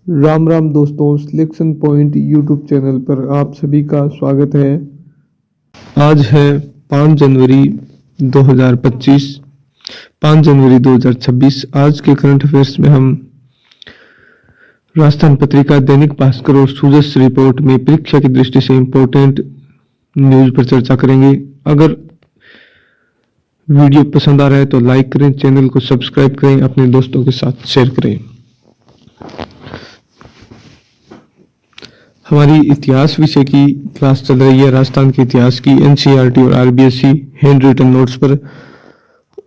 राम राम दोस्तों, selection point YouTube channel पर आप सभी का स्वागत है। आज है 5 जनवरी 2025, 5 जनवरी 2026। आज के करंट अफेयर्स में हम राजस्थान पत्रिका, दैनिक भास्कर और सूजस रिपोर्ट में परीक्षा की दृष्टि से इम्पोर्टेंट न्यूज पर चर्चा करेंगे। अगर वीडियो पसंद आ रहा है तो लाइक करें, चैनल को सब्सक्राइब करें, अपने दोस्तों के साथ शेयर करें। हमारी इतिहास विषय की क्लास चल रही है, राजस्थान के इतिहास की, एनसीईआरटी और आरबीएसई हैंड रिटन नोट्स पर।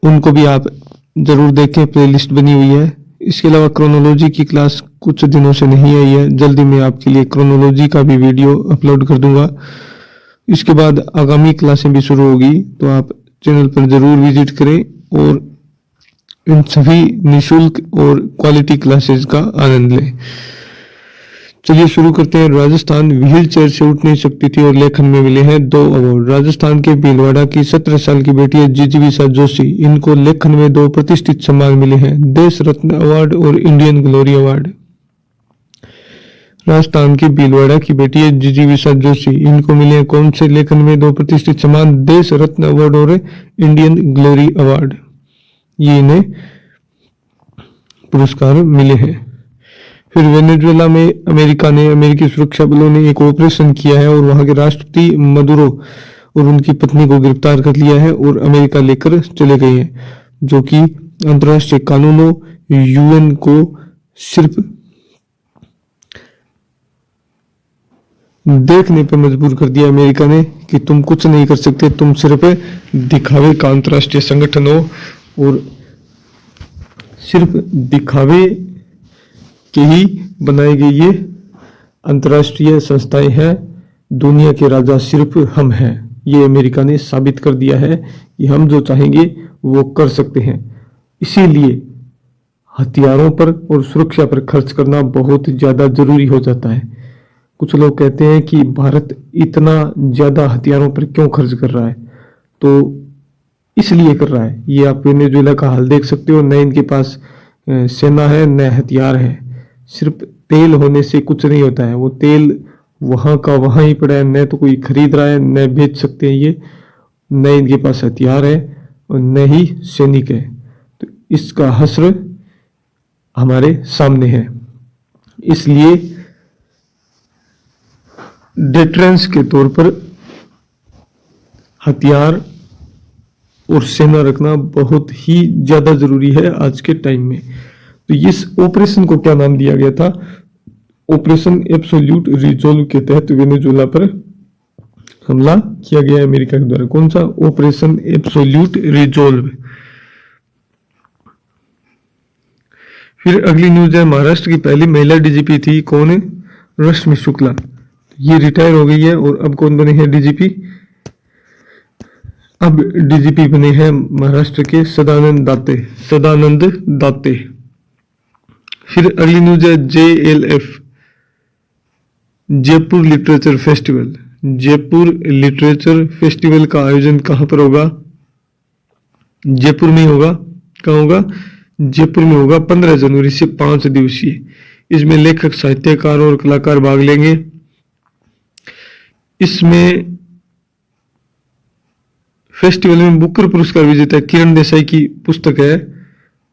उनको भी आप जरूर देखें, प्लेलिस्ट बनी हुई है। इसके अलावा क्रोनोलॉजी की क्लास कुछ दिनों से नहीं आई है, जल्दी मैं आपके लिए क्रोनोलॉजी का भी वीडियो अपलोड कर दूंगा। इसके बाद आगामी क्लासें भी शुरू होगी, तो आप चैनल पर जरूर विजिट करें और इन सभी निःशुल्क और क्वालिटी क्लासेस का आनंद लें। चलिए शुरू करते हैं। राजस्थान व्हील चेयर से उठ नहीं सकती थी और लेखन में मिले हैं 2 अवार्ड। राजस्थान के भीलवाड़ा की 17 साल की बेटी है जिजीविषा जोशी, इनको लेखन में 2 प्रतिष्ठित सम्मान मिले हैं, देश रत्न अवार्ड और इंडियन ग्लोरी अवार्ड। राजस्थान की भीलवाड़ा की बेटी है जिजीविषा जोशी, इनको मिले हैं कौन से लेखन में 2 प्रतिष्ठित सम्मान, देश रत्न अवार्ड और इंडियन ग्लोरी अवार्ड। ये इन्हें पुरस्कार मिले हैं। फिर वेनेजुएला में अमेरिकी सुरक्षा बलों ने एक ऑपरेशन किया है और वहां के राष्ट्रपति मदुरो और उनकी पत्नी को गिरफ्तार कर लिया है और अमेरिका लेकर चले गए हैं, जो कि अंतर्राष्ट्रीय कानूनों, यूएन को सिर्फ देखने पर मजबूर कर दिया अमेरिका ने कि तुम कुछ नहीं कर सकते, तुम सिर्फ दिखावे का अंतर्राष्ट्रीय संगठन हो और सिर्फ दिखावे के ही बनाई गई ये अंतर्राष्ट्रीय संस्थाएं हैं, दुनिया के राजा सिर्फ हम हैं। ये अमेरिका ने साबित कर दिया है कि हम जो चाहेंगे वो कर सकते हैं। इसीलिए हथियारों पर और सुरक्षा पर खर्च करना बहुत ज्यादा जरूरी हो जाता है। कुछ लोग कहते हैं कि भारत इतना ज्यादा हथियारों पर क्यों खर्च कर रहा है, तो इसलिए कर रहा है। ये आप वेनेजुएला का हाल देख सकते हो, न इनके पास सेना है न हथियार है। सिर्फ तेल होने से कुछ नहीं होता है, वो तेल वहां का वहां ही पड़ा है, न तो कोई खरीद रहा है न बेच सकते हैं ये, न इनके पास हथियार है और न ही सैनिक है। तो इसका हश्र हमारे सामने है। इसलिए डिटरेंस के तौर पर हथियार और सेना रखना बहुत ही ज्यादा जरूरी है आज के टाइम में। तो इस ऑपरेशन को क्या नाम दिया गया था? ऑपरेशन एब्सोल्यूट रिजोल्व के तहत वेनेजुएला पर हमला किया गया अमेरिका के द्वारा। कौन सा? Operation absolute resolve. फिर अगली न्यूज है, महाराष्ट्र की पहली महिला डीजीपी थी कौन? रश्मि शुक्ला। ये रिटायर हो गई है और अब कौन बने हैं डीजीपी? अब डीजीपी बने हैं महाराष्ट्र के सदानंद दाते। फिर अगली न्यूज है JLF, Jaipur literature festival. Jaipur literature festival का आयोजन कहां पर होगा? जयपुर में होगा। कहां होगा? जयपुर में होगा। 15 जनवरी से 5 दिवसीय। इसमें लेखक, साहित्यकार और कलाकार भाग लेंगे। इसमें फेस्टिवल में बुकर पुरस्कार विजेता किरण देसाई की पुस्तक है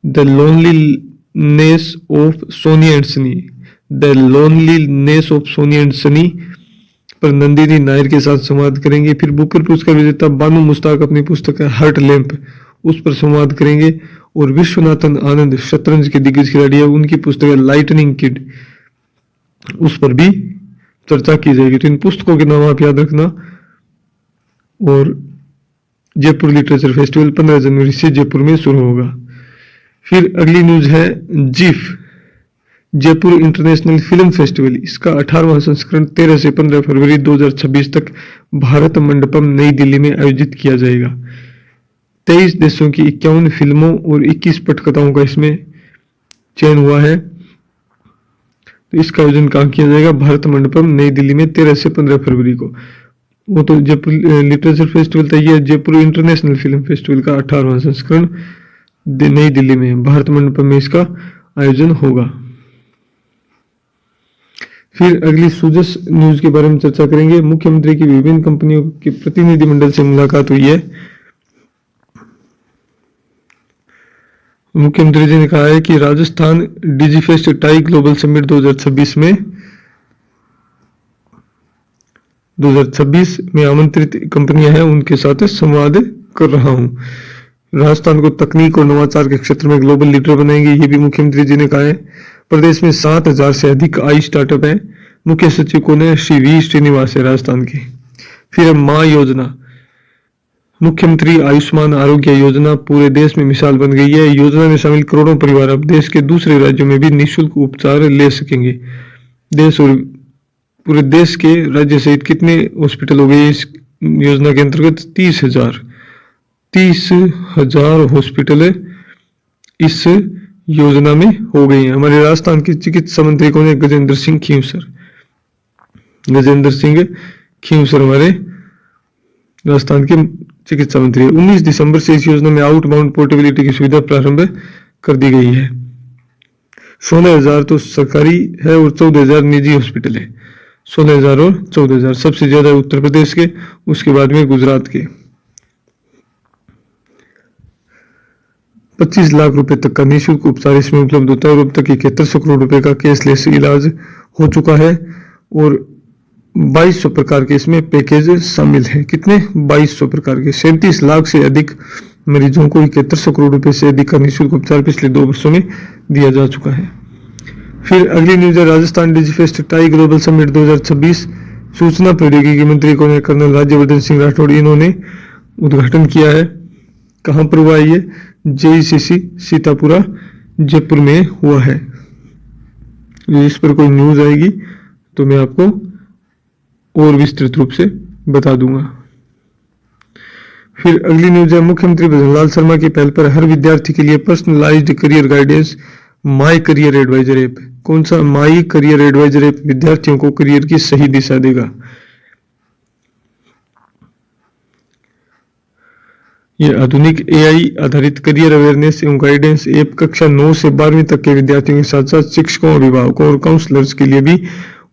the loneliness of Soni and Sunny. The loneliness of Soni and Sunny पर नंदिनी नायर के साथ संवाद करेंगे। फिर बुकर पुरस्कार विजेता बानू मुश्ताक अपनी पुस्तक है हर्ट लैंप, उस पर संवाद करेंगे। और विश्वनाथन आनंद शतरंज के दिग्गज खिलाड़ी है, उनकी पुस्तक है लाइटनिंग किड, उस पर भी चर्चा की जाएगी। तो इन पुस्तकों के नाम आप याद रखना। और जयपुर लिटरेचर फेस्टिवल 15 जनवरी से जयपुर में शुरू होगा। फिर अगली न्यूज है GIF, Jaipur international film festival. इसका 18वां संस्करण 13 से 15 फरवरी 2026 तक भारत मंडपम नई दिल्ली में आयोजित किया जाएगा। 23 देशों की 51 फिल्मों और 21 पटकथाओं का इसमें चयन हुआ है। तो इसका आयोजन कहाँ किया जाएगा? भारत मंडपम नई दिल्ली में 13 से 15 फरवरी को। वो तो जयपुर लिटरेचर फेस्टिवल था, ये जयपुर इंटरनेशनल फिल्म फेस्टिवल का 18वां संस्करण नई दिल्ली में भारत मंडपम में इसका आयोजन होगा। फिर अगली सुजस न्यूज के बारे में चर्चा करेंगे। मुख्यमंत्री की विभिन्न कंपनियों के प्रतिनिधिमंडल से मुलाकात हुई है। मुख्यमंत्री जी ने कहा है कि Rajasthan Digifest tie global summit 2026 में आमंत्रित कंपनियां हैं उनके साथ संवाद कर रहा हूं। राजस्थान को तकनीक और नवाचार के क्षेत्र में ग्लोबल लीडर बनाएंगे, ये भी मुख्यमंत्री जी ने कहा है। प्रदेश में 7,000 से अधिक आई स्टार्टअप हैं। मुख्य सचिव कौन है? श्री वी श्रीनिवास है राजस्थान के। फिर माँ योजना, मुख्यमंत्री आयुष्मान आरोग्य योजना पूरे देश में मिसाल बन गई है। योजना में शामिल करोड़ों परिवार अब देश के दूसरे राज्यों में भी निःशुल्क उपचार ले सकेंगे। देश और पूरे देश के राज्य सहित कितने हॉस्पिटल हो गए इस योजना के अंतर्गत? 30,000 हॉस्पिटल इस योजना में हो गई हैं। हमारे राजस्थान के चिकित्सा मंत्री कौन है? गजेंद्र सिंह खींवसर। गजेंद्र सिंह खींवसर हमारे राजस्थान के चिकित्सा मंत्री है। 19 दिसंबर से इस योजना में आउटबाउंड पोर्टेबिलिटी की सुविधा प्रारंभ कर दी गई है। 16,000 तो सरकारी है और 14,000 निजी हॉस्पिटल है। 16,000 और 14,000 सबसे ज्यादा उत्तर प्रदेश के, उसके बाद में गुजरात के। 25 लाख रुपए तक का निःशुल्क उपचार इसमें उपलब्ध होता है और अब तक 7100 करोड़ रुपए का कैशलेस इलाज हो चुका है और 2200 प्रकार के इसमें पैकेज शामिल है। कितने? 2200 प्रकार के। 37 लाख से अधिक मरीजों को 7100 करोड़ रुपए से अधिक का निःशुल्क उपचार पिछले 2 वर्षों में दिया जा चुका है। फिर अगली न्यूज है Rajasthan Digifest tie global summit 2026। सूचना प्रौद्योगिकी मंत्री कौन है? कर्नल राज्यवर्धन सिंह राठौड़। इन्होंने उद्घाटन किया है। कहाँ पर हुआ ये? JECC सीतापुरा जयपुर में हुआ है। इस पर कोई न्यूज आएगी तो मैं आपको और विस्तृत रूप से बता दूंगा। फिर अगली न्यूज है मुख्यमंत्री भजनलाल शर्मा की पहल पर हर विद्यार्थी के लिए personalised career guidance My Career Advisor app. कौन सा? माई करियर एडवाइजर ऐप विद्यार्थियों को करियर की सही दिशा देगा। यह आधुनिक AI आधारित करियर अवेयरनेस एवं गाइडेंस ऐप कक्षा 9 से 12वीं तक के विद्यार्थियों के साथ साथ शिक्षकों, अभिभावकों और काउंसलर्स के लिए भी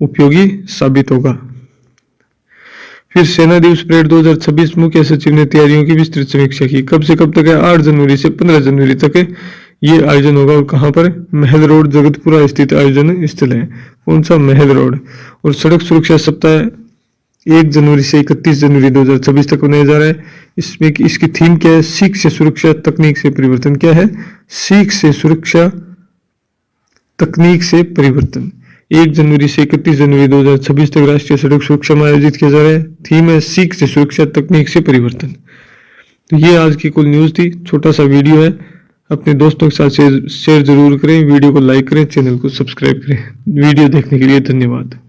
उपयोगी साबित होगा। फिर सेना दिवस परेड 2026 मुख्य सचिव ने तैयारियों की विस्तृत समीक्षा की। कब से कब तक है? 8 जनवरी से 15 जनवरी तक ये आयोजन होगा। और कहाँ पर? महल रोड जगतपुरा स्थित आयोजन स्थल है। कौन सा? महल रोड। और सड़क सुरक्षा सप्ताह 1 जनवरी से 31 जनवरी 2026 तक मनाया जा रहा है। इसमें इसकी थीम क्या है? सीख से सुरक्षा, तकनीक से परिवर्तन। क्या है? सीख से सुरक्षा, तकनीक से परिवर्तन। 1 जनवरी से 31 जनवरी 2026 तक राष्ट्रीय सड़क सुरक्षा में आयोजित किया जा रहा है। थीम है सीख से सुरक्षा, तकनीक से परिवर्तन। तो ये आज की कुल न्यूज थी। छोटा सा वीडियो है, अपने दोस्तों के साथ शेयर जरूर करें। वीडियो को लाइक करें, चैनल को सब्सक्राइब करें। वीडियो देखने के लिए धन्यवाद।